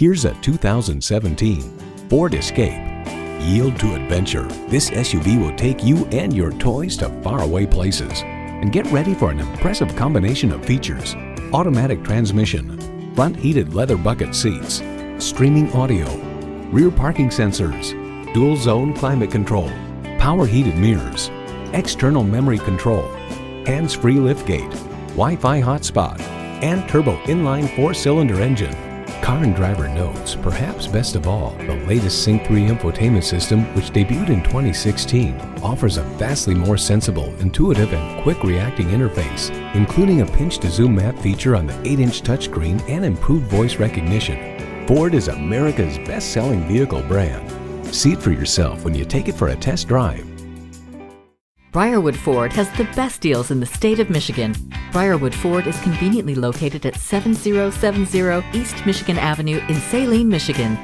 Here's a 2017 Ford Escape. Yield to adventure. This SUV will take you and your toys to faraway places. And get ready for an impressive combination of features: automatic transmission, front heated leather bucket seats, streaming audio, rear parking sensors, dual zone climate control, power heated mirrors, external memory control, hands-free liftgate, Wi-Fi hotspot, and turbo inline 4-cylinder engine. Car and Driver notes, perhaps best of all, the latest Sync 3 infotainment system, which debuted in 2016, offers a vastly more sensible, intuitive, and quick-reacting interface, including a pinch-to-zoom map feature on the 8-inch touchscreen and improved voice recognition. Ford is America's best-selling vehicle brand. See it for yourself when you take it for a test drive. Briarwood Ford has the best deals in the state of Michigan. Briarwood Ford is conveniently located at 7070 East Michigan Avenue in Saline, Michigan.